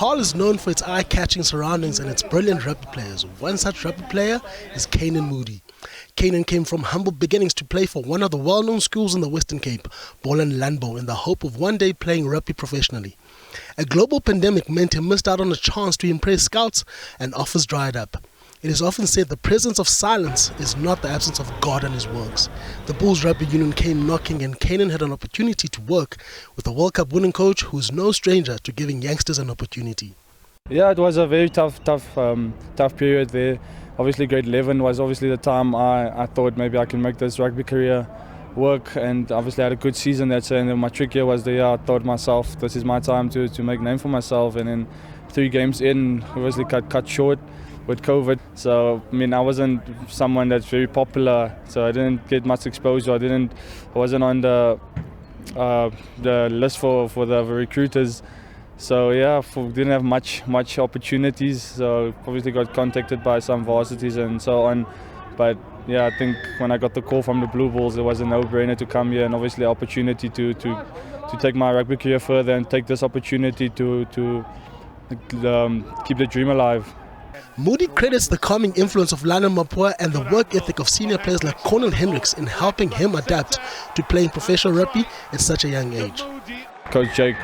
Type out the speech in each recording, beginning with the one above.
Paarl is known for its eye-catching surroundings and its brilliant rugby players. One such rugby player is Canan Moodie. Canan came from humble beginnings to play for one of the well-known schools in the Western Cape, Paarl and Landbou, in the hope of one day playing rugby professionally. A global pandemic meant he missed out on a chance to impress scouts and offers dried up. It is often said the presence of silence is not the absence of God and his works. The Bulls Rugby Union came knocking and Canan had an opportunity to work with a World Cup winning coach who is no stranger to giving youngsters an opportunity. Yeah, it was a very tough period there. Obviously grade 11 was obviously the time I thought maybe I can make this rugby career work, and obviously I had a good season that year, and then my trick year was the year I thought myself this is my time to make a name for myself, and then 3 games in obviously cut short with COVID. So I mean I wasn't someone that's very popular, so I didn't get much exposure. I wasn't on the list for the recruiters. So yeah, didn't have much opportunities. So obviously got contacted by some varsities and so on. But yeah, I think when I got the call from the Blue Bulls, it was a no-brainer to come here, and obviously opportunity to take my rugby career further and take this opportunity to keep the dream alive. Moodie credits the calming influence of Lana Mapua and the work ethic of senior players like Cornel Hendricks in helping him adapt to playing professional rugby at such a young age. Coach Jake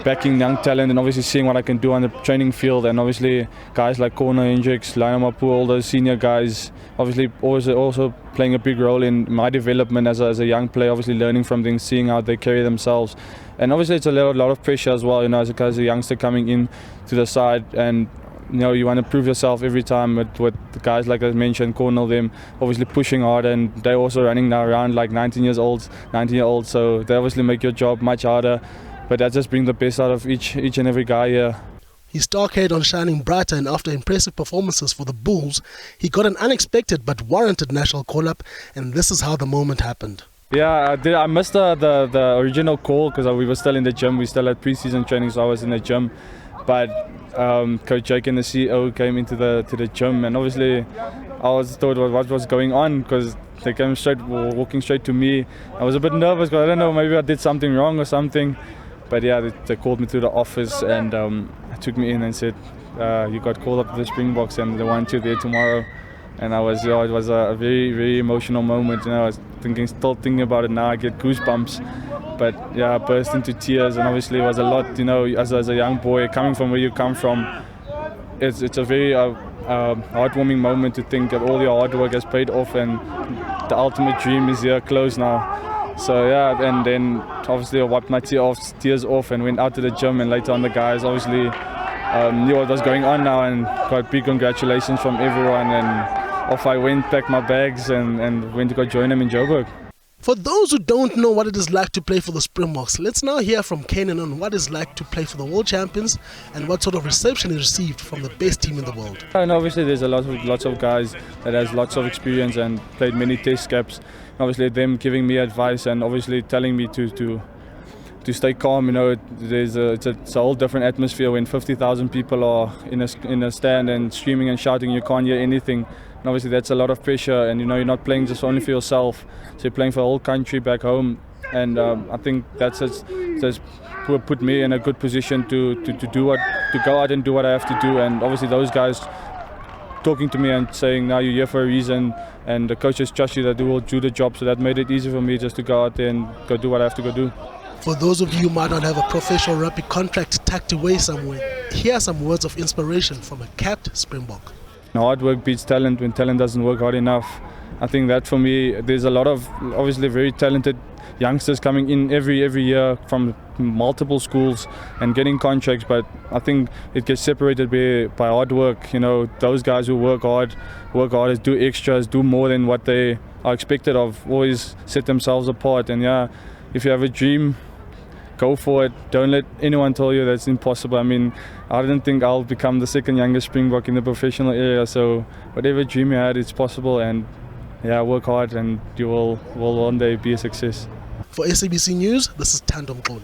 backing young talent and obviously seeing what I can do on the training field, and obviously guys like Cornel Hendricks, Lana Mapua, all those senior guys obviously also playing a big role in my development as a young player, obviously learning from them, seeing how they carry themselves. And obviously it's a lot of pressure as well, you know, as a youngster coming in to the side, and you know, you want to prove yourself every time with the guys like I mentioned, Cornel, them obviously pushing hard, and they're also running now around like 19-year-olds, so they obviously make your job much harder, but that just brings the best out of each and every guy here. His star carried on shining brighter, and after impressive performances for the Bulls, he got an unexpected but warranted national call-up, and this is how the moment happened. Yeah, I missed the original call because we were still in the gym. We still had pre-season training, so I was in the gym. But Coach Jake and the CEO came into the gym, and obviously I thought what was going on, because they came walking straight to me. I was a bit nervous because I don't know, maybe I did something wrong or something. But yeah, they called me to the office and took me in and said, you got called up to the Springboks and they want you there tomorrow. And it was a very, very emotional moment. You know, I was still thinking about it now. I get goosebumps. But yeah, I burst into tears, and obviously it was a lot. You know, as a young boy coming from where you come from, it's a very heartwarming moment to think that all your hard work has paid off, and the ultimate dream is here close now. So yeah, and then obviously I wiped my tears off and went out to the gym, and later on the guys obviously knew what was going on now and got big congratulations from everyone, and off I went, packed my bags and went to go join them in Joburg. For those who don't know what it is like to play for the Springboks, let's now hear from Canan on what it's like to play for the world champions and what sort of reception he received from the best team in the world. And obviously there's lots of guys that has lots of experience and played many test caps. Obviously them giving me advice and obviously telling me to stay calm. You know, it's a whole different atmosphere when 50,000 people are in a stand and screaming and shouting. You can't hear anything. And obviously that's a lot of pressure, and you know, you're not playing just only for yourself, so you're playing for the whole country back home. And I think that's put me in a good position to go out and do what I have to do. And obviously those guys talking to me and saying, now you're here for a reason, and the coaches trust you that you will do the job, so that made it easy for me just to go out there and go do what I have to go do. For those of you who might not have a professional rugby contract tucked away somewhere, here are some words of inspiration from a capped Springbok. Hard work beats talent when talent doesn't work hard enough. I think that for me, there's a lot of obviously very talented youngsters coming in every year from multiple schools and getting contracts, but I think it gets separated by hard work. You know, those guys who work hard, do extras, do more than what they are expected of, always set themselves apart. And yeah, if you have a dream, go for it. Don't let anyone tell you that's impossible. I mean, I didn't think I'll become the second youngest Springbok in the professional area, so whatever dream you had, it's possible, and yeah, work hard and you will one day be a success. For SABC News, this is Canan Moodie.